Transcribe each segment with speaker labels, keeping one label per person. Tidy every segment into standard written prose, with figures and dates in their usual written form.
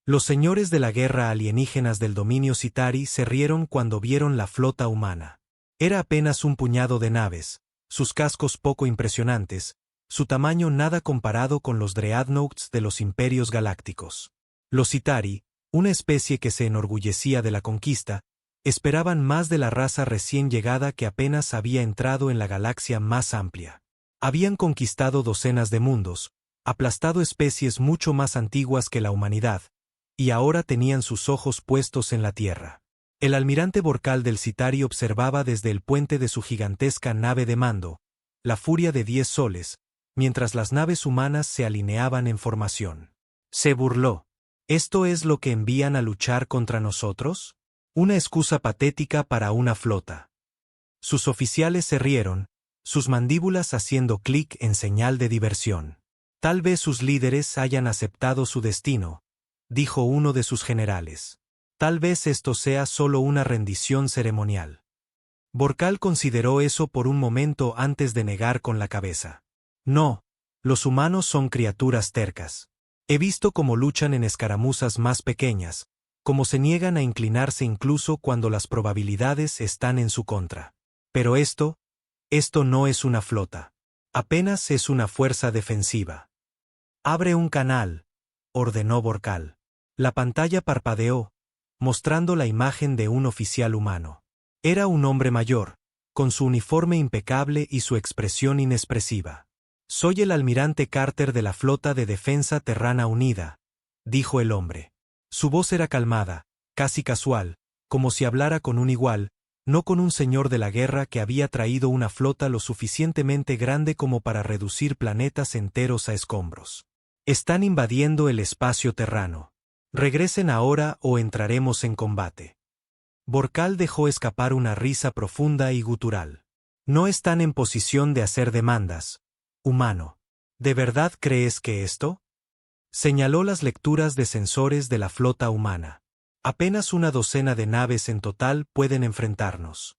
Speaker 1: Los señores de la guerra alienígenas del dominio Citari se rieron cuando vieron la flota humana. Era apenas un puñado de naves, sus cascos poco impresionantes, su tamaño nada comparado con los dreadnoughts de los imperios galácticos. Los Citari, una especie que se enorgullecía de la conquista, esperaban más de la raza recién llegada que apenas había entrado en la galaxia más amplia. Habían conquistado docenas de mundos, aplastado especies mucho más antiguas que la humanidad, y ahora tenían sus ojos puestos en la Tierra. El almirante Borcal del Citari observaba desde el puente de su gigantesca nave de mando, la furia de 10 soles, mientras las naves humanas se alineaban en formación. Se burló. ¿Esto es lo que envían a luchar contra nosotros? Una excusa patética para una flota. Sus oficiales se rieron, sus mandíbulas haciendo clic en señal de diversión. Tal vez sus líderes hayan aceptado su destino, dijo uno de sus generales. Tal vez esto sea solo una rendición ceremonial. Borcal consideró eso por un momento antes de negar con la cabeza. No, los humanos son criaturas tercas. He visto cómo luchan en escaramuzas más pequeñas, cómo se niegan a inclinarse incluso cuando las probabilidades están en su contra. Pero esto no es una flota. Apenas es una fuerza defensiva. Abre un canal, ordenó Borcal. La pantalla parpadeó, mostrando la imagen de un oficial humano. Era un hombre mayor, con su uniforme impecable y su expresión inexpresiva. Soy el almirante Carter de la Flota de Defensa Terrana Unida, dijo el hombre. Su voz era calmada, casi casual, como si hablara con un igual, no con un señor de la guerra que había traído una flota lo suficientemente grande como para reducir planetas enteros a escombros. Están invadiendo el espacio terrano. Regresen ahora o entraremos en combate. Borcal dejó escapar una risa profunda y gutural. No están en posición de hacer demandas, humano. ¿De verdad crees que esto? Señaló las lecturas de sensores de la flota humana. Apenas una docena de naves en total pueden enfrentarnos.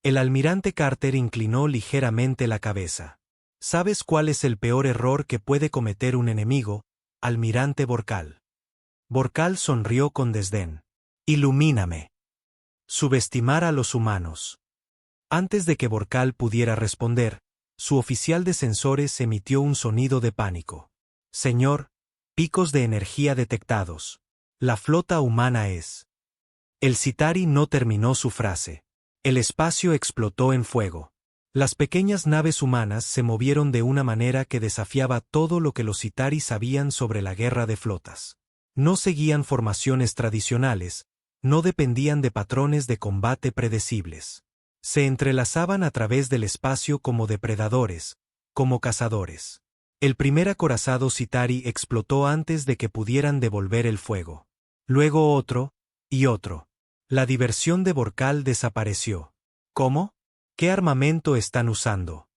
Speaker 1: El almirante Carter inclinó ligeramente la cabeza. ¿Sabes cuál es el peor error que puede cometer un enemigo, almirante Borcal? Borcal sonrió con desdén. Ilumíname. Subestimar a los humanos. Antes de que Borcal pudiera responder, su oficial de sensores emitió un sonido de pánico. Señor, picos de energía detectados. La flota humana es. El Citari no terminó su frase. El espacio explotó en fuego. Las pequeñas naves humanas se movieron de una manera que desafiaba todo lo que los Citari sabían sobre la guerra de flotas. No seguían formaciones tradicionales, no dependían de patrones de combate predecibles. Se entrelazaban a través del espacio como depredadores, como cazadores. El primer acorazado Citari explotó antes de que pudieran devolver el fuego. Luego otro, y otro. La diversión de Borcal desapareció. ¿Cómo? ¿Qué armamento están usando?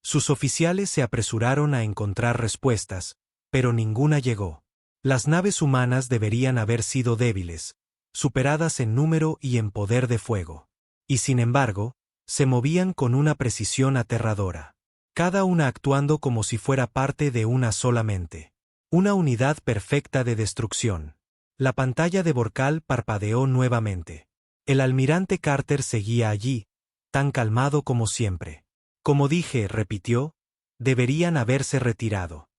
Speaker 1: Sus oficiales se apresuraron a encontrar respuestas, pero ninguna llegó. Las naves humanas deberían haber sido débiles, superadas en número y en poder de fuego. Y sin embargo, se movían con una precisión aterradora. Cada una actuando como si fuera parte de una sola mente. Una unidad perfecta de destrucción. La pantalla de Borcal parpadeó nuevamente. El almirante Carter seguía allí, tan calmado como siempre. Como dije, repitió, deberían haberse retirado.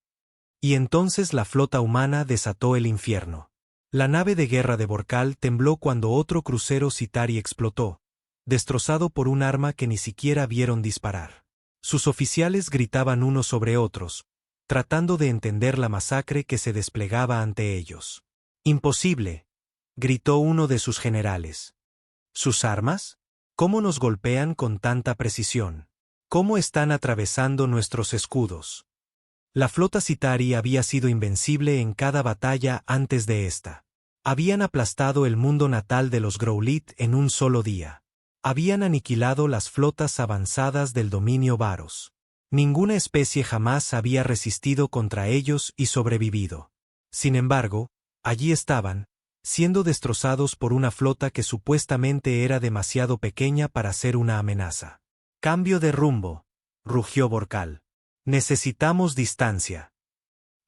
Speaker 1: Y entonces la flota humana desató el infierno. La nave de guerra de Borcal tembló cuando otro crucero Citari explotó, destrozado por un arma que ni siquiera vieron disparar. Sus oficiales gritaban unos sobre otros, tratando de entender la masacre que se desplegaba ante ellos. «Imposible», gritó uno de sus generales. ¿Sus armas? ¿Cómo nos golpean con tanta precisión? ¿Cómo están atravesando nuestros escudos? La flota Citari había sido invencible en cada batalla antes de esta. Habían aplastado el mundo natal de los Growlit en un solo día. Habían aniquilado las flotas avanzadas del dominio Varos. Ninguna especie jamás había resistido contra ellos y sobrevivido. Sin embargo, allí estaban, siendo destrozados por una flota que supuestamente era demasiado pequeña para ser una amenaza. «Cambio de rumbo», rugió Borcal. «Necesitamos distancia».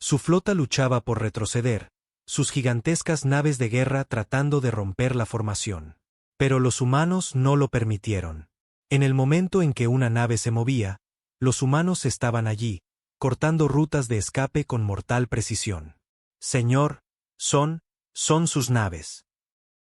Speaker 1: Su flota luchaba por retroceder, sus gigantescas naves de guerra tratando de romper la formación. Pero los humanos no lo permitieron. En el momento en que una nave se movía, los humanos estaban allí, cortando rutas de escape con mortal precisión. Señor, son sus naves.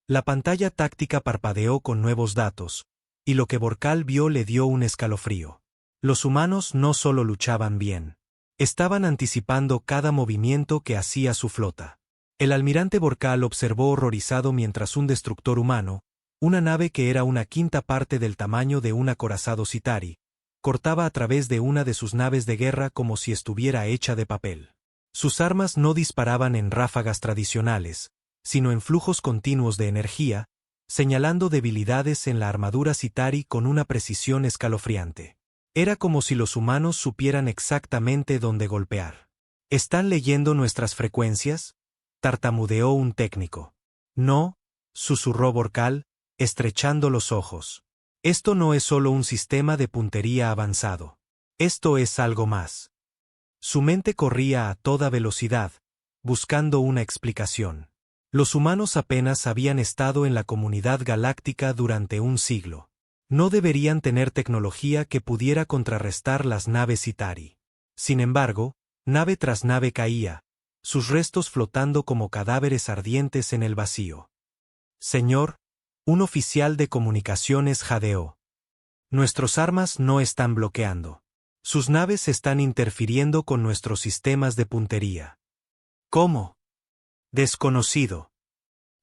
Speaker 1: La pantalla táctica parpadeó con nuevos datos, y lo que Borcal vio le dio un escalofrío. Los humanos no solo luchaban bien. Estaban anticipando cada movimiento que hacía su flota. El almirante Borcal observó horrorizado mientras un destructor humano, una nave que era una quinta parte del tamaño de un acorazado Citari, cortaba a través de una de sus naves de guerra como si estuviera hecha de papel. Sus armas no disparaban en ráfagas tradicionales, sino en flujos continuos de energía, señalando debilidades en la armadura Citari con una precisión escalofriante. Era como si los humanos supieran exactamente dónde golpear. ¿Están leyendo nuestras frecuencias?, tartamudeó un técnico. No, susurró Borcal, estrechando los ojos. Esto no es solo un sistema de puntería avanzado. Esto es algo más. Su mente corría a toda velocidad, buscando una explicación. Los humanos apenas habían estado en la comunidad galáctica durante un siglo. No deberían tener tecnología que pudiera contrarrestar las naves Citari. Sin embargo, nave tras nave caía, sus restos flotando como cadáveres ardientes en el vacío. Señor, un oficial de comunicaciones jadeó. Nuestros armas no están bloqueando. Sus naves están interfiriendo con nuestros sistemas de puntería. ¿Cómo? Desconocido.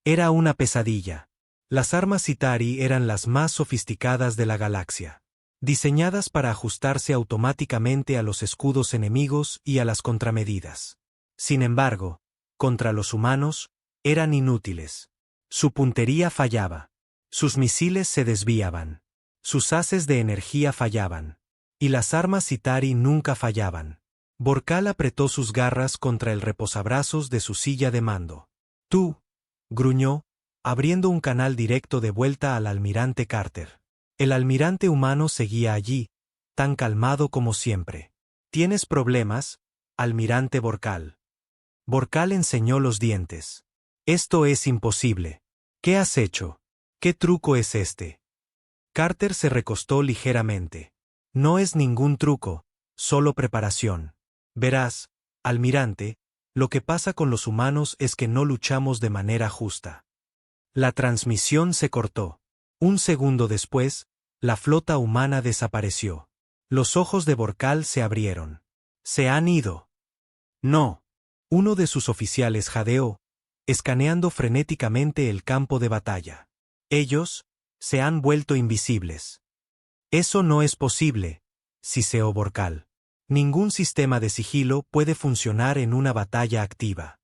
Speaker 1: Era una pesadilla. Las armas Citari eran las más sofisticadas de la galaxia, diseñadas para ajustarse automáticamente a los escudos enemigos y a las contramedidas. Sin embargo, contra los humanos, eran inútiles. Su puntería fallaba. Sus misiles se desviaban. Sus haces de energía fallaban. Y las armas Citari nunca fallaban. Borcal apretó sus garras contra el reposabrazos de su silla de mando. Tú, gruñó, abriendo un canal directo de vuelta al almirante Carter. El almirante humano seguía allí, tan calmado como siempre. ¿Tienes problemas, almirante Borcal? Borcal enseñó los dientes. Esto es imposible. ¿Qué has hecho? ¿Qué truco es este? Carter se recostó ligeramente. No es ningún truco, solo preparación. Verás, almirante, lo que pasa con los humanos es que no luchamos de manera justa. La transmisión se cortó. Un segundo después, la flota humana desapareció. Los ojos de Borcal se abrieron. ¿Se han ido? No. Uno de sus oficiales jadeó, escaneando frenéticamente el campo de batalla. Ellos se han vuelto invisibles. Eso no es posible, siseó Borcal. Ningún sistema de sigilo puede funcionar en una batalla activa.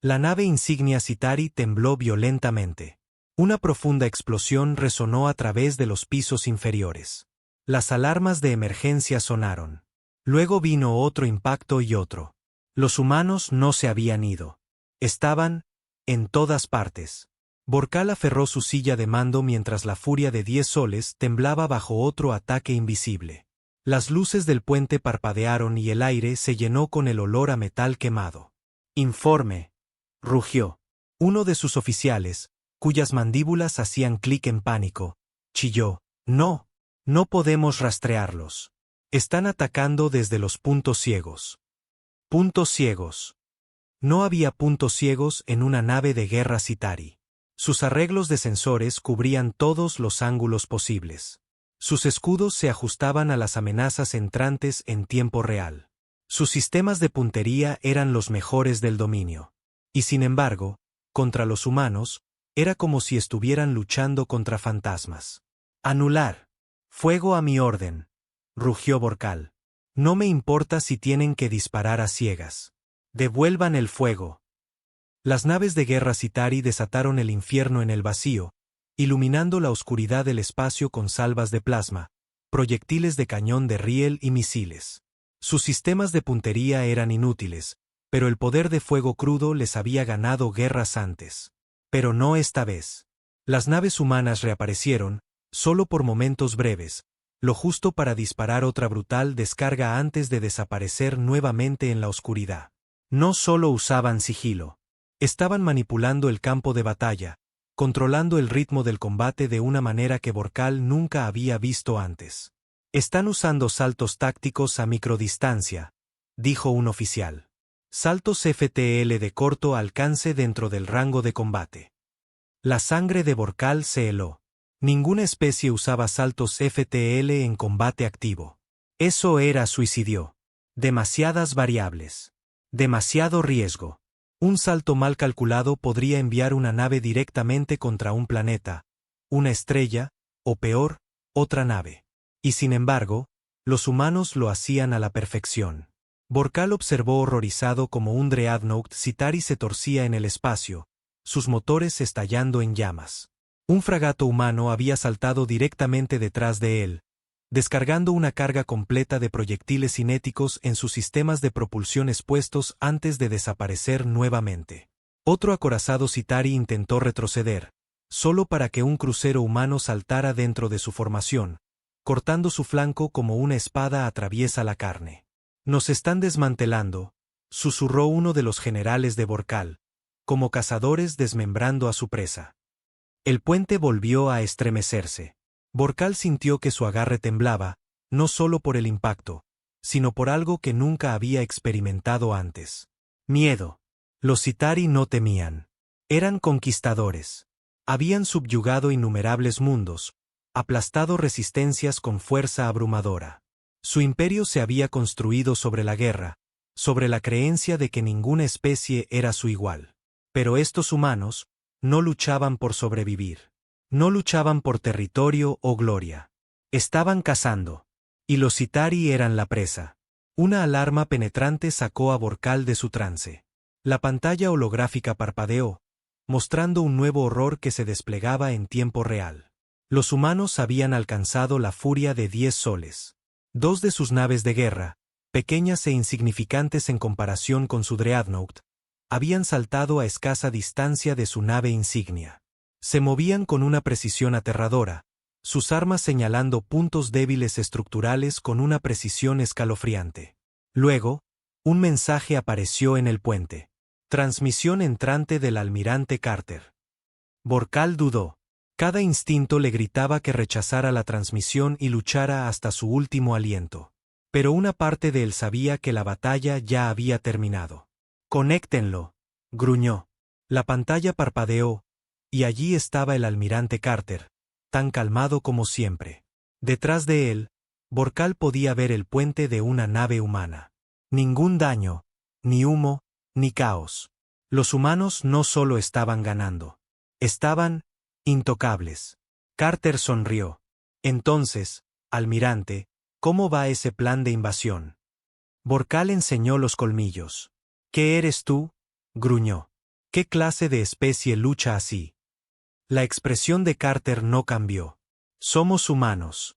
Speaker 1: La nave insignia Citari tembló violentamente. Una profunda explosión resonó a través de los pisos inferiores. Las alarmas de emergencia sonaron. Luego vino otro impacto y otro. Los humanos no se habían ido. Estaban en todas partes. Borcal aferró su silla de mando mientras la furia de 10 soles temblaba bajo otro ataque invisible. Las luces del puente parpadearon y el aire se llenó con el olor a metal quemado. Informe, rugió. Uno de sus oficiales, cuyas mandíbulas hacían clic en pánico, chilló. No, no podemos rastrearlos. Están atacando desde los puntos ciegos. Puntos ciegos. No había puntos ciegos en una nave de guerra Citari. Sus arreglos de sensores cubrían todos los ángulos posibles. Sus escudos se ajustaban a las amenazas entrantes en tiempo real. Sus sistemas de puntería eran los mejores del dominio. Y sin embargo, contra los humanos, era como si estuvieran luchando contra fantasmas. Anular. Fuego a mi orden, rugió Borcal. No me importa si tienen que disparar a ciegas. Devuelvan el fuego. Las naves de guerra Citari desataron el infierno en el vacío, iluminando la oscuridad del espacio con salvas de plasma, proyectiles de cañón de riel y misiles. Sus sistemas de puntería eran inútiles, pero el poder de fuego crudo les había ganado guerras antes. Pero no esta vez. Las naves humanas reaparecieron, solo por momentos breves, lo justo para disparar otra brutal descarga antes de desaparecer nuevamente en la oscuridad. No solo usaban sigilo. Estaban manipulando el campo de batalla, controlando el ritmo del combate de una manera que Vorkal nunca había visto antes. Están usando saltos tácticos a microdistancia, dijo un oficial. Saltos FTL de corto alcance dentro del rango de combate. La sangre de Vorkal se heló. Ninguna especie usaba saltos FTL en combate activo. Eso era suicidio. Demasiadas variables. Demasiado riesgo. Un salto mal calculado podría enviar una nave directamente contra un planeta, una estrella, o peor, otra nave. Y sin embargo, los humanos lo hacían a la perfección. Vorkal observó horrorizado como un Dreadnought Citari se torcía en el espacio, sus motores estallando en llamas. Un fragato humano había saltado directamente detrás de él, descargando una carga completa de proyectiles cinéticos en sus sistemas de propulsión expuestos antes de desaparecer nuevamente. Otro acorazado Citari intentó retroceder, solo para que un crucero humano saltara dentro de su formación, cortando su flanco como una espada atraviesa la carne. «Nos están desmantelando», susurró uno de los generales de Vorkal, como cazadores desmembrando a su presa. El puente volvió a estremecerse. Vorkal sintió que su agarre temblaba, no solo por el impacto, sino por algo que nunca había experimentado antes. Miedo. Los Citari no temían. Eran conquistadores. Habían subyugado innumerables mundos, aplastado resistencias con fuerza abrumadora. Su imperio se había construido sobre la guerra, sobre la creencia de que ninguna especie era su igual. Pero estos humanos no luchaban por sobrevivir. No luchaban por territorio o gloria. Estaban cazando. Y los Citari eran la presa. Una alarma penetrante sacó a Vorkal de su trance. La pantalla holográfica parpadeó, mostrando un nuevo horror que se desplegaba en tiempo real. Los humanos habían alcanzado la furia de 10 soles. 2 de sus naves de guerra, pequeñas e insignificantes en comparación con su Dreadnought, habían saltado a escasa distancia de su nave insignia. Se movían con una precisión aterradora, sus armas señalando puntos débiles estructurales con una precisión escalofriante. Luego, un mensaje apareció en el puente. Transmisión entrante del almirante Carter. Vorkal dudó. Cada instinto le gritaba que rechazara la transmisión y luchara hasta su último aliento. Pero una parte de él sabía que la batalla ya había terminado. «Conéctenlo», gruñó. La pantalla parpadeó, y allí estaba el almirante Carter, tan calmado como siempre. Detrás de él, Vorkal podía ver el puente de una nave humana. Ningún daño, ni humo, ni caos. Los humanos no solo estaban ganando. Estaban intocables. Carter sonrió. «Entonces, almirante, ¿cómo va ese plan de invasión?» Vorkal enseñó los colmillos. «¿Qué eres tú?», gruñó. «¿Qué clase de especie lucha así?». La expresión de Carter no cambió. «Somos humanos».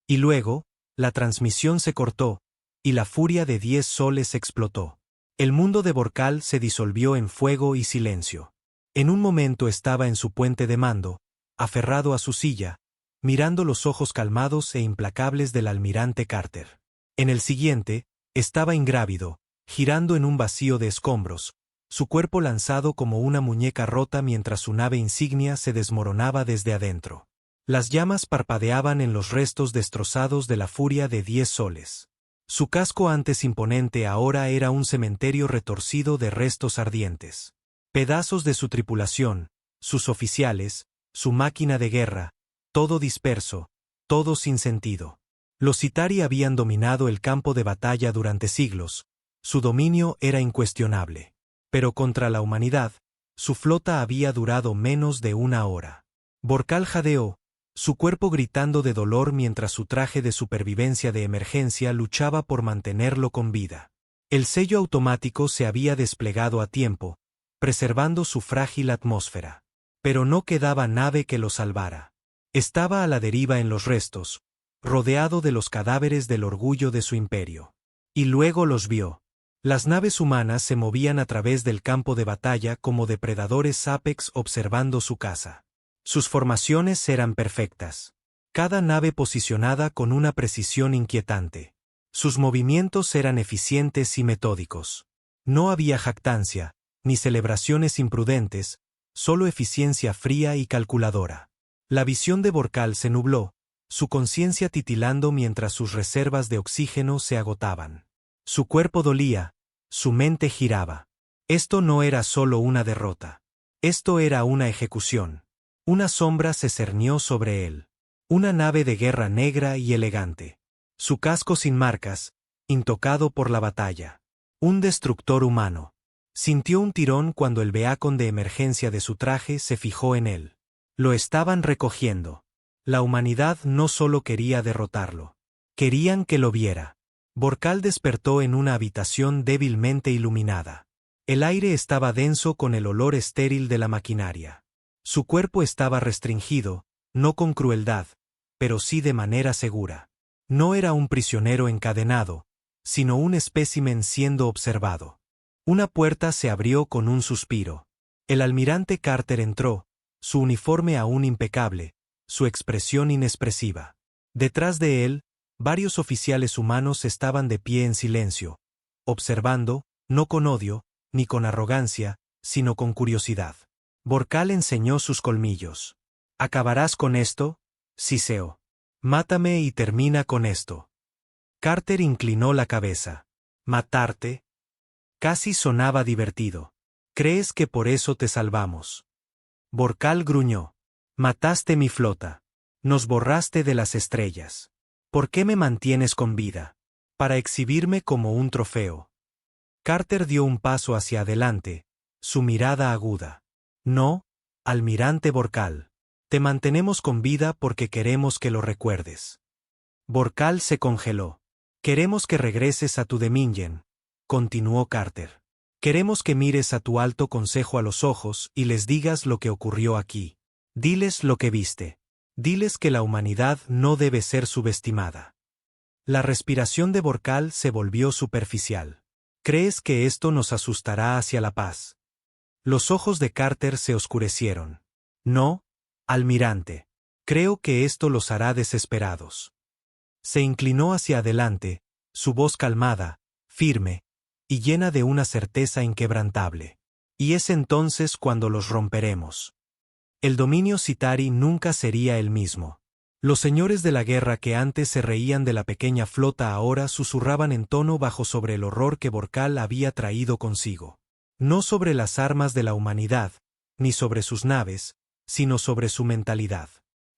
Speaker 1: Y luego, la transmisión se cortó, y la furia de 10 soles explotó. El mundo de Vorkal se disolvió en fuego y silencio. En un momento estaba en su puente de mando, aferrado a su silla, mirando los ojos calmados e implacables del almirante Carter. En el siguiente, estaba ingrávido, girando en un vacío de escombros, su cuerpo lanzado como una muñeca rota mientras su nave insignia se desmoronaba desde adentro. Las llamas parpadeaban en los restos destrozados de la furia de 10 soles. Su casco antes imponente ahora era un cementerio retorcido de restos ardientes. Pedazos de su tripulación, sus oficiales, su máquina de guerra, todo disperso, todo sin sentido. Los Citari habían dominado el campo de batalla durante siglos, su dominio era incuestionable. Pero contra la humanidad, su flota había durado menos de una hora. Vorkal jadeó, su cuerpo gritando de dolor mientras su traje de supervivencia de emergencia luchaba por mantenerlo con vida. El sello automático se había desplegado a tiempo, preservando su frágil atmósfera. Pero no quedaba nave que lo salvara. Estaba a la deriva en los restos, rodeado de los cadáveres del orgullo de su imperio. Y luego los vio. Las naves humanas se movían a través del campo de batalla como depredadores apex observando su caza. Sus formaciones eran perfectas. Cada nave posicionada con una precisión inquietante. Sus movimientos eran eficientes y metódicos. No había jactancia, ni celebraciones imprudentes, solo eficiencia fría y calculadora. La visión de Borcal se nubló, su conciencia titilando mientras sus reservas de oxígeno se agotaban. Su cuerpo dolía, su mente giraba. Esto no era solo una derrota. Esto era una ejecución. Una sombra se cernió sobre él. Una nave de guerra negra y elegante. Su casco sin marcas, intocado por la batalla. Un destructor humano. Sintió un tirón cuando el beacon de emergencia de su traje se fijó en él. Lo estaban recogiendo. La humanidad no solo quería derrotarlo. Querían que lo viera. Borcal despertó en una habitación débilmente iluminada. El aire estaba denso con el olor estéril de la maquinaria. Su cuerpo estaba restringido, no con crueldad, pero sí de manera segura. No era un prisionero encadenado, sino un espécimen siendo observado. Una puerta se abrió con un suspiro. El almirante Carter entró, su uniforme aún impecable, su expresión inexpresiva. Detrás de él, varios oficiales humanos estaban de pie en silencio, observando, no con odio, ni con arrogancia, sino con curiosidad. Borcal enseñó sus colmillos. ¿Acabarás con esto? Siseó. Mátame y termina con esto. Carter inclinó la cabeza. ¿Matarte? Casi sonaba divertido. ¿Crees que por eso te salvamos? Borcal gruñó. Mataste mi flota. Nos borraste de las estrellas. ¿Por qué me mantienes con vida? Para exhibirme como un trofeo. Carter dio un paso hacia adelante, su mirada aguda. No, almirante Borcal. Te mantenemos con vida porque queremos que lo recuerdes. Borcal se congeló. Queremos que regreses a tu Dominion, continuó Carter. Queremos que mires a tu alto consejo a los ojos y les digas lo que ocurrió aquí. Diles lo que viste. Diles que la humanidad no debe ser subestimada. La respiración de Borcal se volvió superficial. ¿Crees que esto nos asustará hacia la paz? Los ojos de Carter se oscurecieron. No, almirante. Creo que esto los hará desesperados. Se inclinó hacia adelante, su voz calmada, firme, y llena de una certeza inquebrantable. Y es entonces cuando los romperemos. El dominio Citari nunca sería el mismo. Los señores de la guerra que antes se reían de la pequeña flota ahora susurraban en tono bajo sobre el horror que Borcal había traído consigo. No sobre las armas de la humanidad, ni sobre sus naves, sino sobre su mentalidad.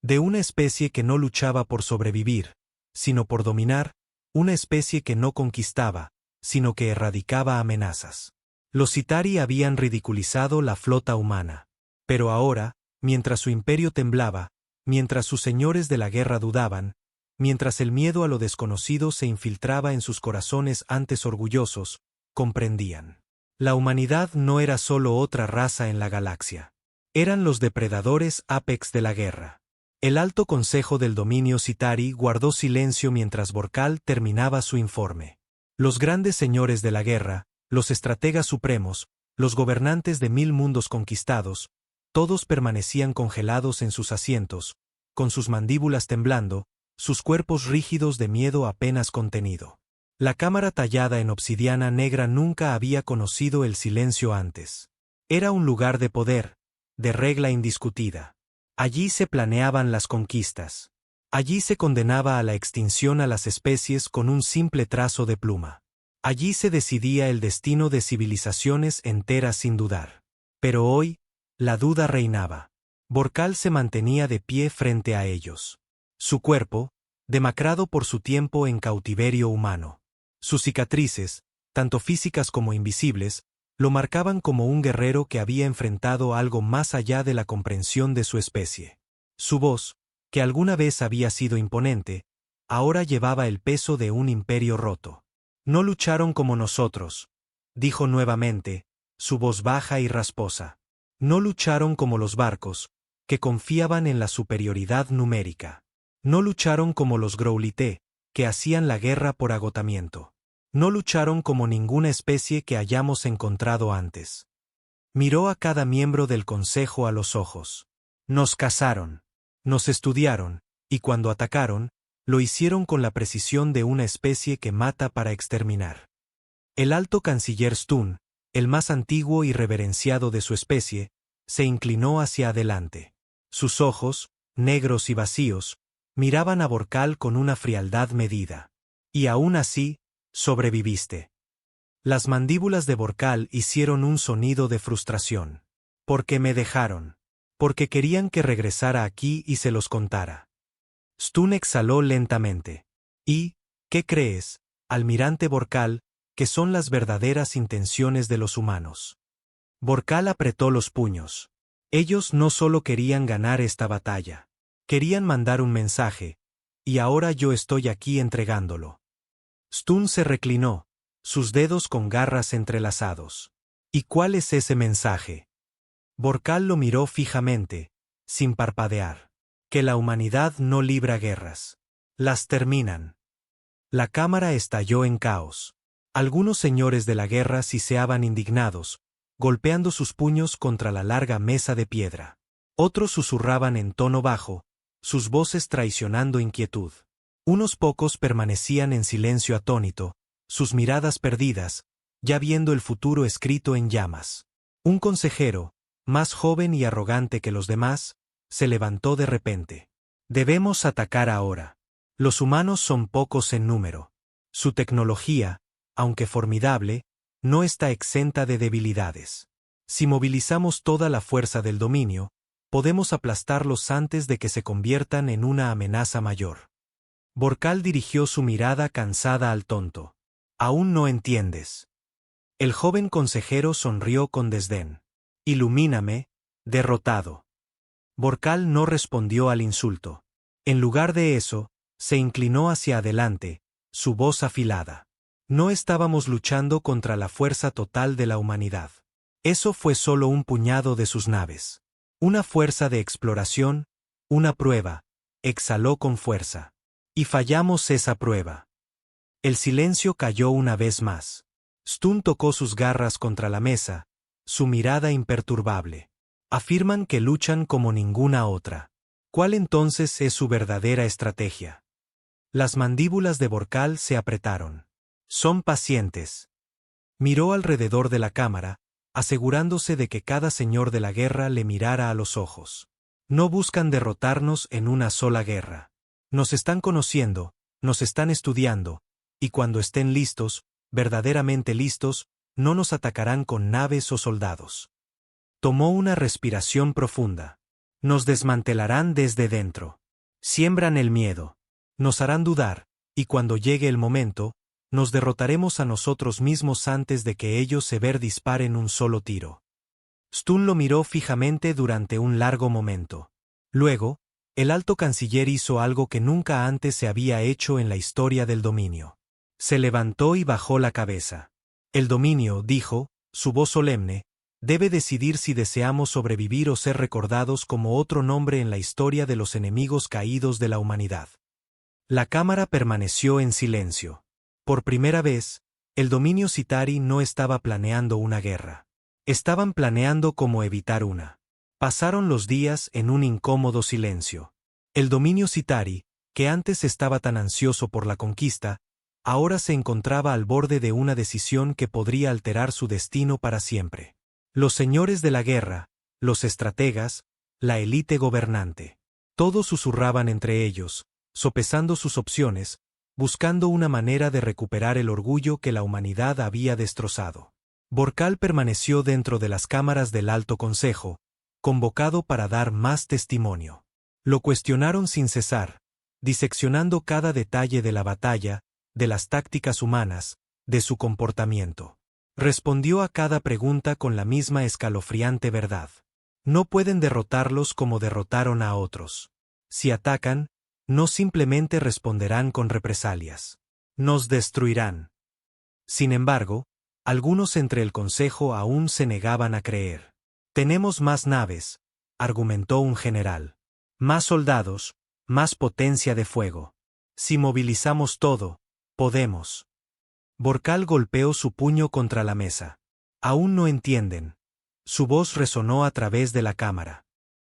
Speaker 1: De una especie que no luchaba por sobrevivir, sino por dominar, una especie que no conquistaba, sino que erradicaba amenazas. Los Citari habían ridiculizado la flota humana. Pero ahora, mientras su imperio temblaba, mientras sus señores de la guerra dudaban, mientras el miedo a lo desconocido se infiltraba en sus corazones antes orgullosos, comprendían. La humanidad no era solo otra raza en la galaxia. Eran los depredadores apex de la guerra. El alto consejo del dominio Citari guardó silencio mientras Borcal terminaba su informe. Los grandes señores de la guerra, los estrategas supremos, los gobernantes de 1000 mundos conquistados, todos permanecían congelados en sus asientos, con sus mandíbulas temblando, sus cuerpos rígidos de miedo apenas contenido. La cámara tallada en obsidiana negra nunca había conocido el silencio antes. Era un lugar de poder, de regla indiscutida. Allí se planeaban las conquistas. Allí se condenaba a la extinción a las especies con un simple trazo de pluma. Allí se decidía el destino de civilizaciones enteras sin dudar. Pero hoy, la duda reinaba. Borcal se mantenía de pie frente a ellos. Su cuerpo, demacrado por su tiempo en cautiverio humano. Sus cicatrices, tanto físicas como invisibles, lo marcaban como un guerrero que había enfrentado algo más allá de la comprensión de su especie. Su voz, que alguna vez había sido imponente, ahora llevaba el peso de un imperio roto. No lucharon como nosotros, dijo nuevamente, su voz baja y rasposa. No lucharon como los barcos, que confiaban en la superioridad numérica. No lucharon como los Growlithe, que hacían la guerra por agotamiento. No lucharon como ninguna especie que hayamos encontrado antes. Miró a cada miembro del consejo a los ojos. Nos cazaron, nos estudiaron, y cuando atacaron, lo hicieron con la precisión de una especie que mata para exterminar. El alto canciller Stun, el más antiguo y reverenciado de su especie, se inclinó hacia adelante. Sus ojos, negros y vacíos, miraban a Vorkal con una frialdad medida. Y aún así, sobreviviste. Las mandíbulas de Vorkal hicieron un sonido de frustración. Porque me dejaron. Porque querían que regresara aquí y se los contara. Stun exhaló lentamente. ¿Y qué crees, almirante Vorkal, que son las verdaderas intenciones de los humanos? Vorkal apretó los puños. Ellos no solo querían ganar esta batalla. Querían mandar un mensaje, y ahora yo estoy aquí entregándolo. Stun se reclinó, sus dedos con garras entrelazados. ¿Y cuál es ese mensaje? Vorkal lo miró fijamente, sin parpadear. Que la humanidad no libra guerras. Las terminan. La cámara estalló en caos. Algunos señores de la guerra siseaban indignados, golpeando sus puños contra la larga mesa de piedra. Otros susurraban en tono bajo, sus voces traicionando inquietud. Unos pocos permanecían en silencio atónito, sus miradas perdidas, ya viendo el futuro escrito en llamas. Un consejero, más joven y arrogante que los demás, se levantó de repente. Debemos atacar ahora. Los humanos son pocos en número. Su tecnología, aunque formidable, no está exenta de debilidades. Si movilizamos toda la fuerza del dominio, podemos aplastarlos antes de que se conviertan en una amenaza mayor. Vorkal dirigió su mirada cansada al tonto. Aún no entiendes. El joven consejero sonrió con desdén. Ilumíname, derrotado. Vorkal no respondió al insulto. En lugar de eso, se inclinó hacia adelante, su voz afilada. No estábamos luchando contra la fuerza total de la humanidad. Eso fue solo un puñado de sus naves. Una fuerza de exploración, una prueba, exhaló con fuerza. Y fallamos esa prueba. El silencio cayó una vez más. Stun tocó sus garras contra la mesa, su mirada imperturbable. Afirman que luchan como ninguna otra. ¿Cuál entonces es su verdadera estrategia? Las mandíbulas de Vorkal se apretaron. Son pacientes. Miró alrededor de la cámara, asegurándose de que cada señor de la guerra le mirara a los ojos. No buscan derrotarnos en una sola guerra. Nos están conociendo, nos están estudiando, y cuando estén listos, verdaderamente listos, no nos atacarán con naves o soldados. Tomó una respiración profunda. Nos desmantelarán desde dentro. Siembran el miedo. Nos harán dudar, y cuando llegue el momento, nos derrotaremos a nosotros mismos antes de que ellos se disparen un solo tiro. Stun lo miró fijamente durante un largo momento. Luego, el alto canciller hizo algo que nunca antes se había hecho en la historia del dominio. Se levantó y bajó la cabeza. El dominio, dijo, su voz solemne, debe decidir si deseamos sobrevivir o ser recordados como otro nombre en la historia de los enemigos caídos de la humanidad. La cámara permaneció en silencio. Por primera vez, el dominio Citari no estaba planeando una guerra. Estaban planeando cómo evitar una. Pasaron los días en un incómodo silencio. El dominio Citari, que antes estaba tan ansioso por la conquista, ahora se encontraba al borde de una decisión que podría alterar su destino para siempre. Los señores de la guerra, los estrategas, la élite gobernante. Todos susurraban entre ellos, sopesando sus opciones, buscando una manera de recuperar el orgullo que la humanidad había destrozado. Vorkal permaneció dentro de las cámaras del Alto Consejo, convocado para dar más testimonio. Lo cuestionaron sin cesar, diseccionando cada detalle de la batalla, de las tácticas humanas, de su comportamiento. Respondió a cada pregunta con la misma escalofriante verdad. No pueden derrotarlos como derrotaron a otros. Si atacan, no simplemente responderán con represalias. Nos destruirán. Sin embargo, algunos entre el consejo aún se negaban a creer. Tenemos más naves, argumentó un general. Más soldados, más potencia de fuego. Si movilizamos todo, podemos. Vorkal golpeó su puño contra la mesa. Aún no entienden. Su voz resonó a través de la cámara.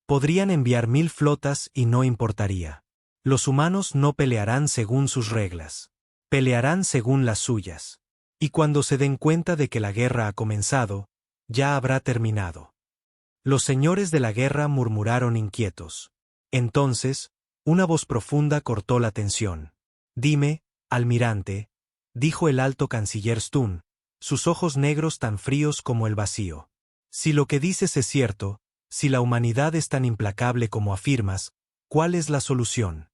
Speaker 1: Podrían enviar 1000 flotas y no importaría. Los humanos no pelearán según sus reglas. Pelearán según las suyas. Y cuando se den cuenta de que la guerra ha comenzado, ya habrá terminado. Los señores de la guerra murmuraron inquietos. Entonces, una voz profunda cortó la tensión. Dime, almirante, dijo el alto canciller Stun, sus ojos negros tan fríos como el vacío. Si lo que dices es cierto, si la humanidad es tan implacable como afirmas, ¿cuál es la solución?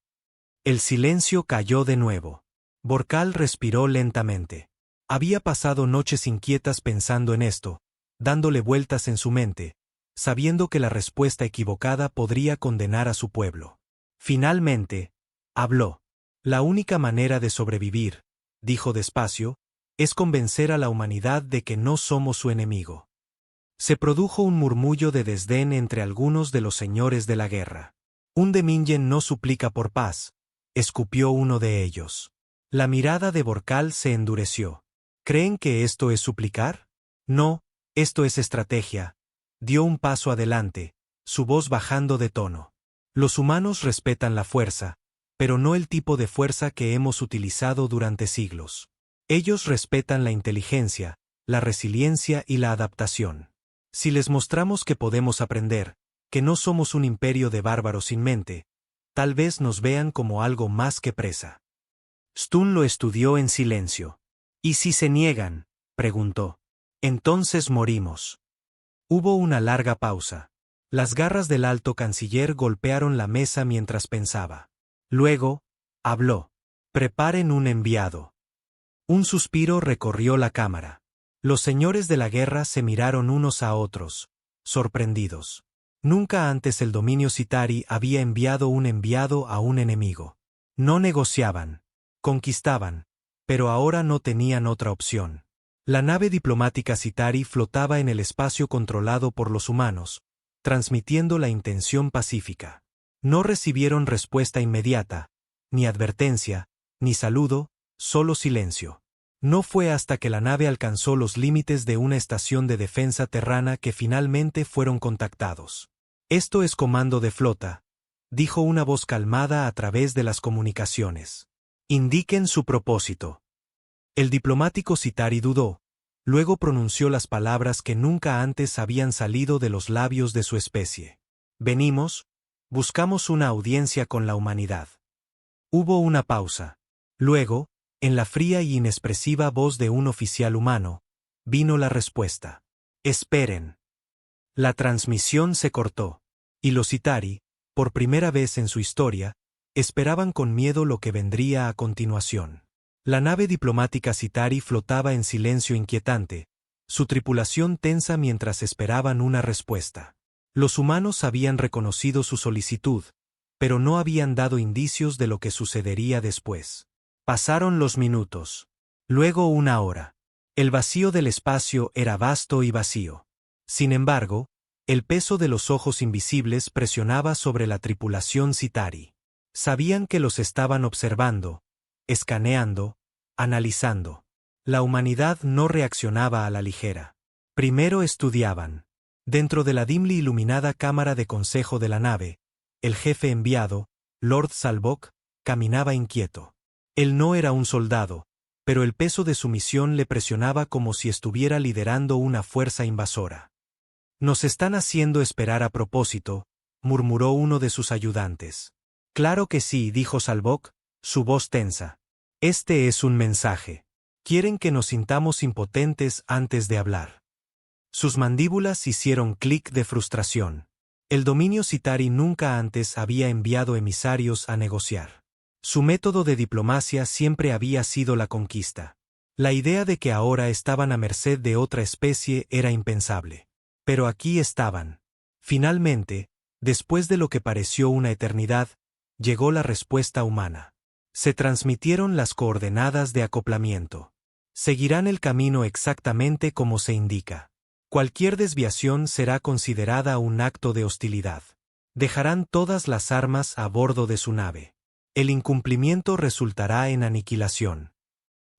Speaker 1: El silencio cayó de nuevo. Borcal respiró lentamente. Había pasado noches inquietas pensando en esto, dándole vueltas en su mente, sabiendo que la respuesta equivocada podría condenar a su pueblo. Finalmente, habló. La única manera de sobrevivir, dijo despacio, es convencer a la humanidad de que no somos su enemigo. Se produjo un murmullo de desdén entre algunos de los señores de la guerra. Un Demingen no suplica por paz, escupió uno de ellos. La mirada de Borcal se endureció. ¿Creen que esto es suplicar? No, esto es estrategia. Dio un paso adelante, su voz bajando de tono. Los humanos respetan la fuerza, pero no el tipo de fuerza que hemos utilizado durante siglos. Ellos respetan la inteligencia, la resiliencia y la adaptación. Si les mostramos que podemos aprender, que no somos un imperio de bárbaros sin mente, tal vez nos vean como algo más que presa. Stun lo estudió en silencio. ¿Y si se niegan?, preguntó. Entonces morimos. Hubo una larga pausa. Las garras del alto canciller golpearon la mesa mientras pensaba. Luego, habló. Preparen un enviado. Un suspiro recorrió la cámara. Los señores de la guerra se miraron unos a otros, sorprendidos. Nunca antes el dominio Citari había enviado un enviado a un enemigo. No negociaban, conquistaban, pero ahora no tenían otra opción. La nave diplomática Citari flotaba en el espacio controlado por los humanos, transmitiendo la intención pacífica. No recibieron respuesta inmediata, ni advertencia, ni saludo, solo silencio. No fue hasta que la nave alcanzó los límites de una estación de defensa terrana que finalmente fueron contactados. Esto es comando de flota, dijo una voz calmada a través de las comunicaciones. Indiquen su propósito. El diplomático Citari dudó, luego pronunció las palabras que nunca antes habían salido de los labios de su especie. Venimos, buscamos una audiencia con la humanidad. Hubo una pausa. Luego, en la fría y inexpresiva voz de un oficial humano, vino la respuesta. Esperen. La transmisión se cortó, y los Citari, por primera vez en su historia, esperaban con miedo lo que vendría a continuación. La nave diplomática Citari flotaba en silencio inquietante, su tripulación tensa mientras esperaban una respuesta. Los humanos habían reconocido su solicitud, pero no habían dado indicios de lo que sucedería después. Pasaron los minutos. Luego una hora. El vacío del espacio era vasto y vacío. Sin embargo, el peso de los ojos invisibles presionaba sobre la tripulación Citari. Sabían que los estaban observando, escaneando, analizando. La humanidad no reaccionaba a la ligera. Primero estudiaban. Dentro de la dimly iluminada cámara de consejo de la nave, el jefe enviado, Lord Salbok, caminaba inquieto. Él no era un soldado, pero el peso de su misión le presionaba como si estuviera liderando una fuerza invasora. Nos están haciendo esperar a propósito, murmuró uno de sus ayudantes. Claro que sí, dijo Salbok, su voz tensa. Este es un mensaje. Quieren que nos sintamos impotentes antes de hablar. Sus mandíbulas hicieron clic de frustración. El dominio Citari nunca antes había enviado emisarios a negociar. Su método de diplomacia siempre había sido la conquista. La idea de que ahora estaban a merced de otra especie era impensable. Pero aquí estaban. Finalmente, después de lo que pareció una eternidad, llegó la respuesta humana. Se transmitieron las coordenadas de acoplamiento. Seguirán el camino exactamente como se indica. Cualquier desviación será considerada un acto de hostilidad. Dejarán todas las armas a bordo de su nave. El incumplimiento resultará en aniquilación.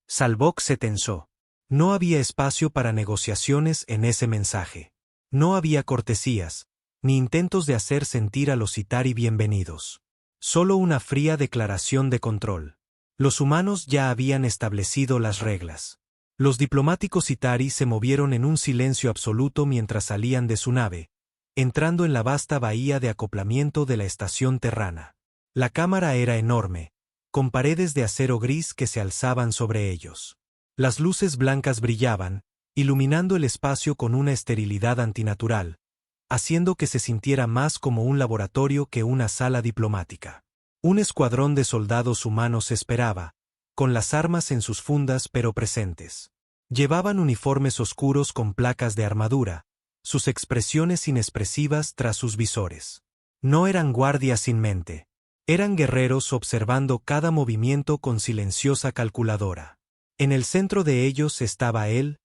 Speaker 1: Salbok se tensó. No había espacio para negociaciones en ese mensaje. No había cortesías, ni intentos de hacer sentir a los Citari bienvenidos. Solo una fría declaración de control. Los humanos ya habían establecido las reglas. Los diplomáticos Citari se movieron en un silencio absoluto mientras salían de su nave, entrando en la vasta bahía de acoplamiento de la estación terrana. La cámara era enorme, con paredes de acero gris que se alzaban sobre ellos. Las luces blancas brillaban, iluminando el espacio con una esterilidad antinatural, haciendo que se sintiera más como un laboratorio que una sala diplomática. Un escuadrón de soldados humanos esperaba, con las armas en sus fundas pero presentes. Llevaban uniformes oscuros con placas de armadura, sus expresiones inexpresivas tras sus visores. No eran guardias sin mente. Eran guerreros observando cada movimiento con silenciosa calculadora. En el centro de ellos estaba él,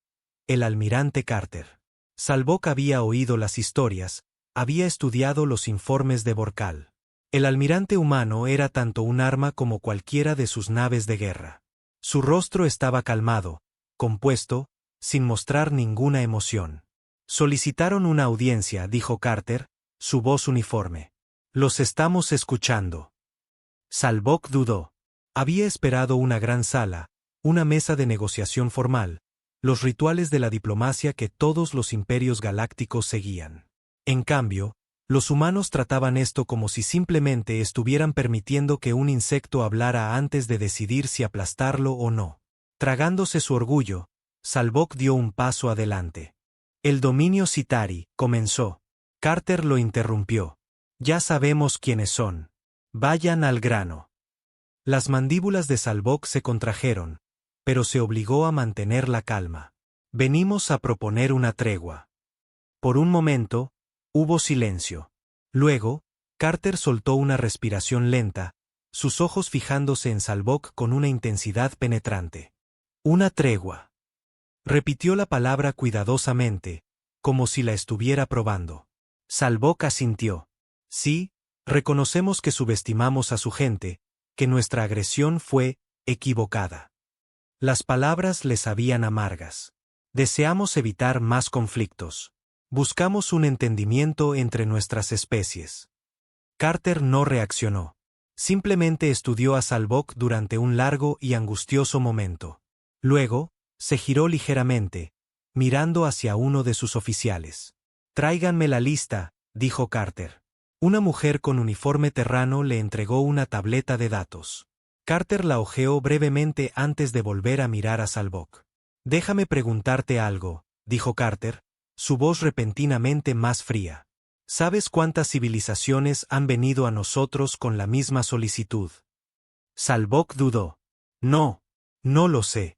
Speaker 1: el almirante Carter. Salvok había oído las historias, había estudiado los informes de Borcal. El almirante humano era tanto un arma como cualquiera de sus naves de guerra. Su rostro estaba calmado, compuesto, sin mostrar ninguna emoción. Solicitaron una audiencia, dijo Carter, su voz uniforme. Los estamos escuchando. Salvok dudó. Había esperado una gran sala, una mesa de negociación formal, los rituales de la diplomacia que todos los imperios galácticos seguían. En cambio, los humanos trataban esto como si simplemente estuvieran permitiendo que un insecto hablara antes de decidir si aplastarlo o no. Tragándose su orgullo, Salvok dio un paso adelante. El dominio Citari, comenzó. Carter lo interrumpió. Ya sabemos quiénes son. Vayan al grano. Las mandíbulas de Salvok se contrajeron, pero se obligó a mantener la calma. Venimos a proponer una tregua. Por un momento, hubo silencio. Luego, Carter soltó una respiración lenta, sus ojos fijándose en Salvok con una intensidad penetrante. Una tregua. Repitió la palabra cuidadosamente, como si la estuviera probando. Salvok asintió. Sí, reconocemos que subestimamos a su gente, que nuestra agresión fue equivocada. Las palabras le sabían amargas. Deseamos evitar más conflictos. Buscamos un entendimiento entre nuestras especies. Carter no reaccionó. Simplemente estudió a Salvok durante un largo y angustioso momento. Luego, se giró ligeramente, mirando hacia uno de sus oficiales. Tráiganme la lista, dijo Carter. Una mujer con uniforme terrano le entregó una tableta de datos. Carter la hojeó brevemente antes de volver a mirar a Salvok. Déjame preguntarte algo, dijo Carter, su voz repentinamente más fría. ¿Sabes cuántas civilizaciones han venido a nosotros con la misma solicitud? Salvok dudó. No lo sé.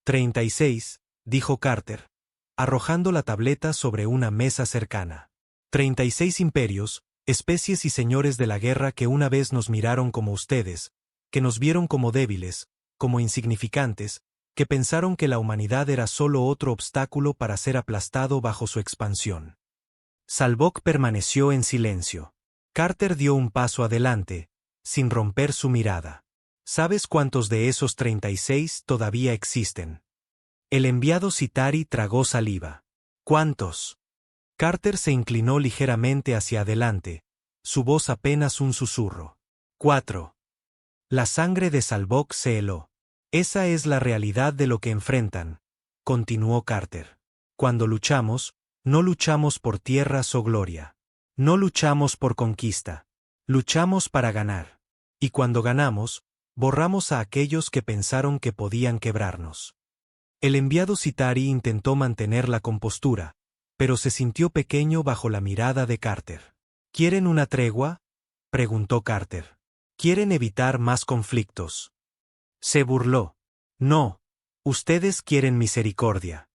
Speaker 1: 36, dijo Carter, arrojando la tableta sobre una mesa cercana. 36 imperios, especies y señores de la guerra que una vez nos miraron como ustedes, que nos vieron como débiles, como insignificantes, que pensaron que la humanidad era solo otro obstáculo para ser aplastado bajo su expansión. Salvok permaneció en silencio. Carter dio un paso adelante, sin romper su mirada. ¿Sabes cuántos de esos 36 todavía existen? El enviado Citari tragó saliva. ¿Cuántos? Carter se inclinó ligeramente hacia adelante, su voz apenas un susurro. 4. La sangre de Salvok se heló. Esa es la realidad de lo que enfrentan, continuó Carter. Cuando luchamos, no luchamos por tierras o gloria. No luchamos por conquista. Luchamos para ganar. Y cuando ganamos, borramos a aquellos que pensaron que podían quebrarnos. El enviado Citari intentó mantener la compostura, pero se sintió pequeño bajo la mirada de Carter. ¿Quieren una tregua?, preguntó Carter. ¿Quieren evitar más conflictos? Se burló. No, ustedes quieren misericordia.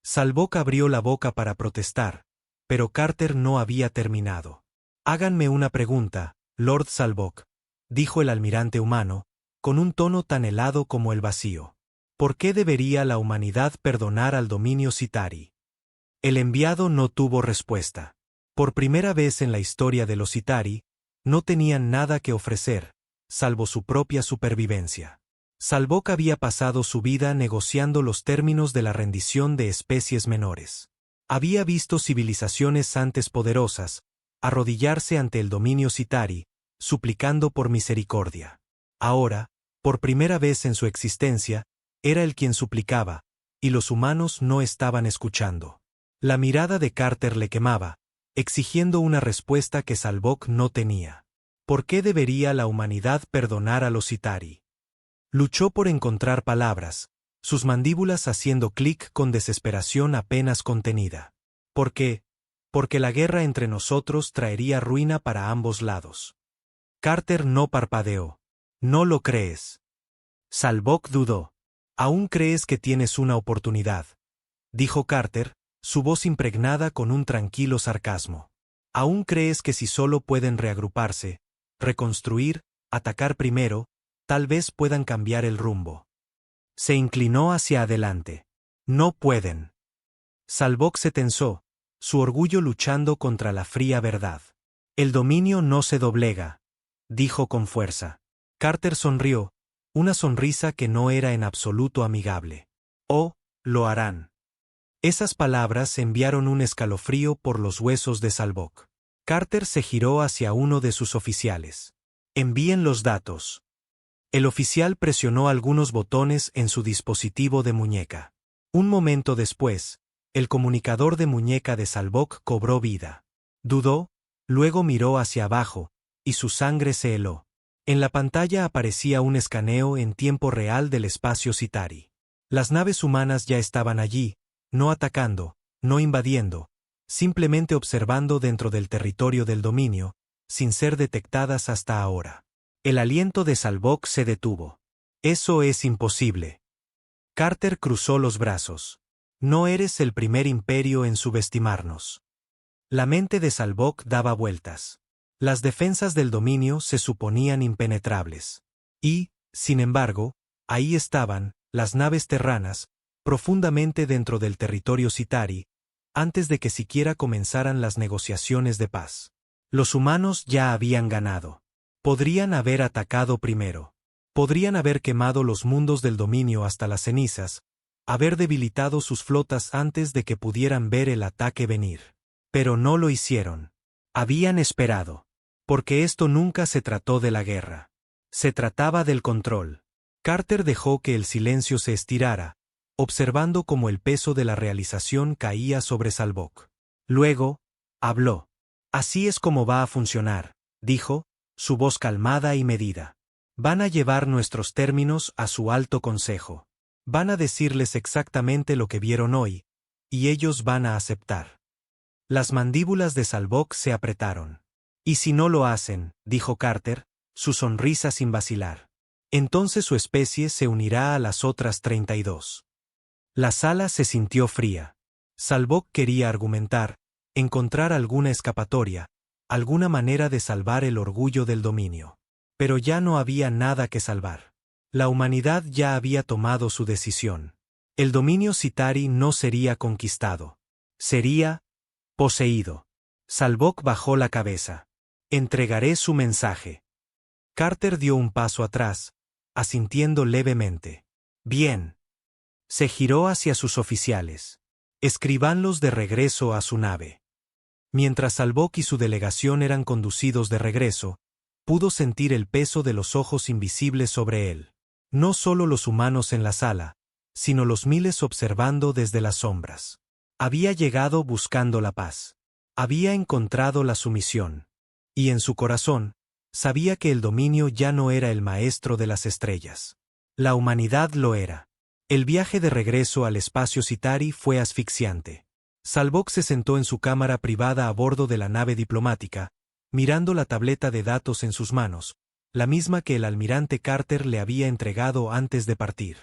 Speaker 1: Salvok abrió la boca para protestar, pero Carter no había terminado. Háganme una pregunta, Lord Salvok, dijo el almirante humano, con un tono tan helado como el vacío. ¿Por qué debería la humanidad perdonar al dominio Citari? El enviado no tuvo respuesta. Por primera vez en la historia de los Citari, no tenían nada que ofrecer, salvo su propia supervivencia. Salvok había pasado su vida negociando los términos de la rendición de especies menores. Había visto civilizaciones antes poderosas arrodillarse ante el dominio Citari, suplicando por misericordia. Ahora, por primera vez en su existencia, era él quien suplicaba, y los humanos no estaban escuchando. La mirada de Carter le quemaba, exigiendo una respuesta que Salvok no tenía. ¿Por qué debería la humanidad perdonar a los Citari? Luchó por encontrar palabras, sus mandíbulas haciendo clic con desesperación apenas contenida. ¿Por qué? Porque la guerra entre nosotros traería ruina para ambos lados. Carter no parpadeó. ¿No lo crees? Salvok dudó. ¿Aún crees que tienes una oportunidad?, dijo Carter, su voz impregnada con un tranquilo sarcasmo. ¿Aún crees que si solo pueden reagruparse, reconstruir, atacar primero, tal vez puedan cambiar el rumbo? Se inclinó hacia adelante. No pueden. Salvok se tensó, su orgullo luchando contra la fría verdad. El dominio no se doblega, dijo con fuerza. Carter sonrió, una sonrisa que no era en absoluto amigable. Oh, lo harán. Esas palabras enviaron un escalofrío por los huesos de Salvok. Carter se giró hacia uno de sus oficiales. Envíen los datos. El oficial presionó algunos botones en su dispositivo de muñeca. Un momento después, el comunicador de muñeca de Salvok cobró vida. Dudó, luego miró hacia abajo, y su sangre se heló. En la pantalla aparecía un escaneo en tiempo real del espacio Citari. Las naves humanas ya estaban allí, no atacando, no invadiendo, simplemente observando dentro del territorio del dominio, sin ser detectadas hasta ahora. El aliento de Salvok se detuvo. Eso es imposible. Carter cruzó los brazos. No eres el primer imperio en subestimarnos. La mente de Salvok daba vueltas. Las defensas del dominio se suponían impenetrables. Y, sin embargo, ahí estaban, las naves terranas, profundamente dentro del territorio Citari, antes de que siquiera comenzaran las negociaciones de paz. Los humanos ya habían ganado. Podrían haber atacado primero. Podrían haber quemado los mundos del dominio hasta las cenizas, haber debilitado sus flotas antes de que pudieran ver el ataque venir. Pero no lo hicieron. Habían esperado. Porque esto nunca se trató de la guerra. Se trataba del control. Carter dejó que el silencio se estirara, observando cómo el peso de la realización caía sobre Salvok. Luego, habló. Así es como va a funcionar, dijo, su voz calmada y medida. Van a llevar nuestros términos a su alto consejo. Van a decirles exactamente lo que vieron hoy, y ellos van a aceptar. Las mandíbulas de Salvok se apretaron. Y si no lo hacen, dijo Carter, su sonrisa sin vacilar. Entonces su especie se unirá a las otras 32. La sala se sintió fría. Salvok quería argumentar, encontrar alguna escapatoria, alguna manera de salvar el orgullo del dominio. Pero ya no había nada que salvar. La humanidad ya había tomado su decisión. El dominio Citari no sería conquistado. Sería poseído. Salvok bajó la cabeza. Entregaré su mensaje. Carter dio un paso atrás, asintiendo levemente. Bien. Se giró hacia sus oficiales. Escribanlos de regreso a su nave. Mientras Salvok y su delegación eran conducidos de regreso, pudo sentir el peso de los ojos invisibles sobre él. No solo los humanos en la sala, sino los miles observando desde las sombras. Había llegado buscando la paz. Había encontrado la sumisión. Y en su corazón, sabía que el dominio ya no era el maestro de las estrellas. La humanidad lo era. El viaje de regreso al espacio Citari fue asfixiante. Salvok se sentó en su cámara privada a bordo de la nave diplomática, mirando la tableta de datos en sus manos, la misma que el almirante Carter le había entregado antes de partir.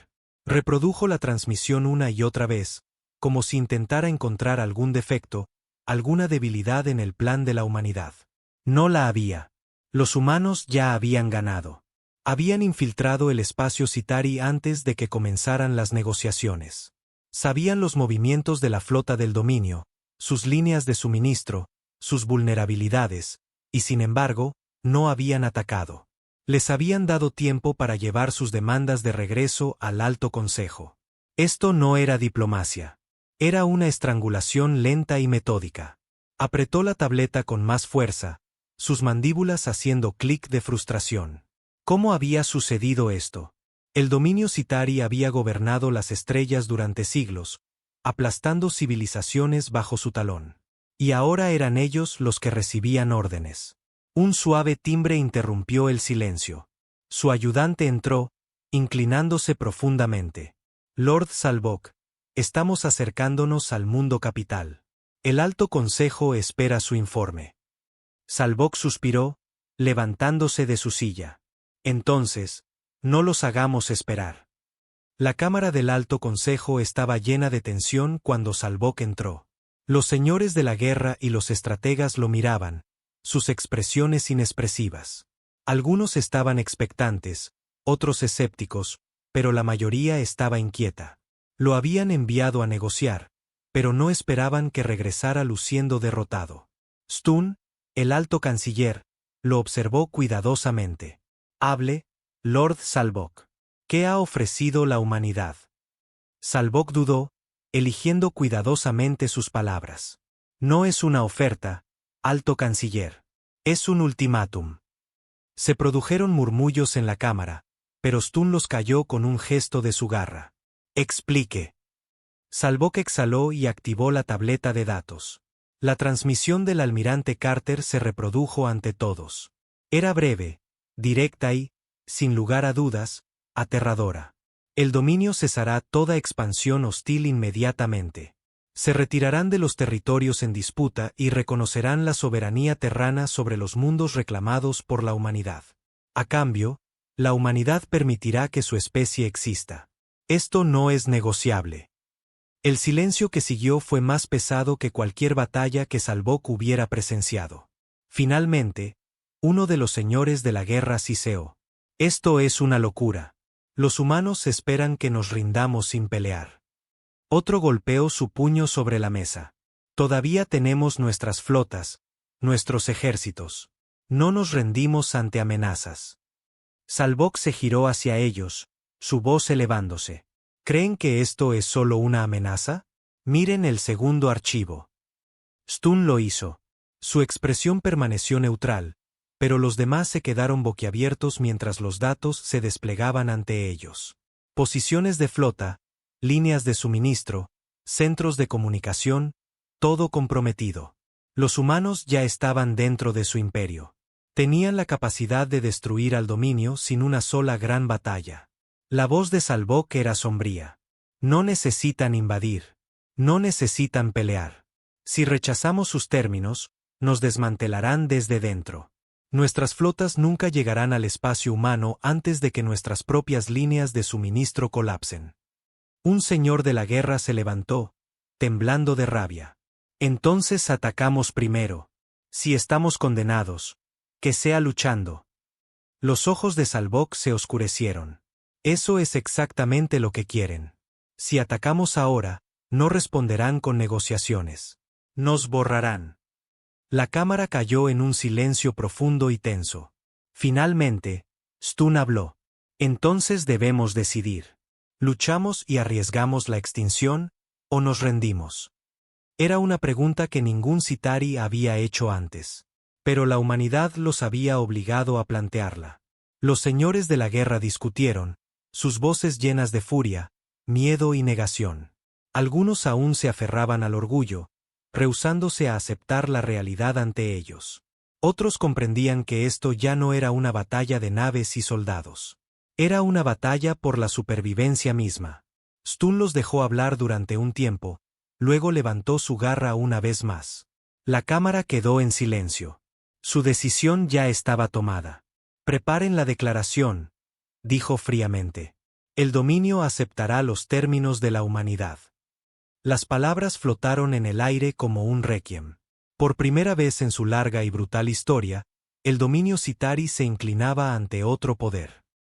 Speaker 1: Reprodujo la transmisión una y otra vez, como si intentara encontrar algún defecto, alguna debilidad en el plan de la humanidad. No la había. Los humanos ya habían ganado. Habían infiltrado el espacio Citari antes de que comenzaran las negociaciones. Sabían los movimientos de la flota del dominio, sus líneas de suministro, sus vulnerabilidades, y sin embargo, no habían atacado. Les habían dado tiempo para llevar sus demandas de regreso al Alto Consejo. Esto no era diplomacia. Era una estrangulación lenta y metódica. Apretó la tableta con más fuerza, sus mandíbulas haciendo clic de frustración. ¿Cómo había sucedido esto? El dominio Citari había gobernado las estrellas durante siglos, aplastando civilizaciones bajo su talón. Y ahora eran ellos los que recibían órdenes. Un suave timbre interrumpió el silencio. Su ayudante entró, inclinándose profundamente. Lord Salbok, estamos acercándonos al mundo capital. El Alto Consejo espera su informe. Salbok suspiró, levantándose de su silla. Entonces, no los hagamos esperar. La cámara del Alto Consejo estaba llena de tensión cuando Salbok entró. Los señores de la guerra y los estrategas lo miraban, sus expresiones inexpresivas. Algunos estaban expectantes, otros escépticos, pero la mayoría estaba inquieta. Lo habían enviado a negociar, pero no esperaban que regresara luciendo derrotado. Stun, el alto canciller, lo observó cuidadosamente. Hable, Lord Salbok. ¿Qué ha ofrecido la humanidad? Salbok dudó, eligiendo cuidadosamente sus palabras. No es una oferta, alto canciller. Es un ultimátum. Se produjeron murmullos en la cámara, pero Stun los calló con un gesto de su garra. Explique. Salbok exhaló y activó la tableta de datos. La transmisión del almirante Carter se reprodujo ante todos. Era breve, directa y, sin lugar a dudas, aterradora. El dominio cesará toda expansión hostil inmediatamente. Se retirarán de los territorios en disputa y reconocerán la soberanía terrana sobre los mundos reclamados por la humanidad. A cambio, la humanidad permitirá que su especie exista. Esto no es negociable. El silencio que siguió fue más pesado que cualquier batalla que Salbok hubiera presenciado. Finalmente, uno de los señores de la guerra siseó. Esto es una locura. Los humanos esperan que nos rindamos sin pelear. Otro golpeó su puño sobre la mesa. Todavía tenemos nuestras flotas, nuestros ejércitos. No nos rendimos ante amenazas. Salbok se giró hacia ellos, su voz elevándose. ¿Creen que esto es solo una amenaza? Miren el segundo archivo. Stun lo hizo. Su expresión permaneció neutral, pero los demás se quedaron boquiabiertos mientras los datos se desplegaban ante ellos. Posiciones de flota, líneas de suministro, centros de comunicación, todo comprometido. Los humanos ya estaban dentro de su imperio. Tenían la capacidad de destruir al dominio sin una sola gran batalla. La voz de Salbok era sombría. No necesitan invadir. No necesitan pelear. Si rechazamos sus términos, nos desmantelarán desde dentro. Nuestras flotas nunca llegarán al espacio humano antes de que nuestras propias líneas de suministro colapsen. Un señor de la guerra se levantó, temblando de rabia. Entonces atacamos primero. Si estamos condenados, que sea luchando. Los ojos de Salbok se oscurecieron. Eso es exactamente lo que quieren. Si atacamos ahora, no responderán con negociaciones. Nos borrarán. La cámara cayó en un silencio profundo y tenso. Finalmente, Stun habló. Entonces debemos decidir. ¿Luchamos y arriesgamos la extinción, o nos rendimos? Era una pregunta que ningún Citari había hecho antes. Pero la humanidad los había obligado a plantearla. Los señores de la guerra discutieron, sus voces llenas de furia, miedo y negación. Algunos aún se aferraban al orgullo, rehusándose a aceptar la realidad ante ellos. Otros comprendían que esto ya no era una batalla de naves y soldados. Era una batalla por la supervivencia misma. Stun los dejó hablar durante un tiempo, luego levantó su garra una vez más. La cámara quedó en silencio. Su decisión ya estaba tomada. Preparen la declaración, dijo fríamente. El dominio aceptará los términos de la humanidad. Las palabras flotaron en el aire como un requiem. Por primera vez en su larga y brutal historia, el dominio Citari se inclinaba ante otro poder.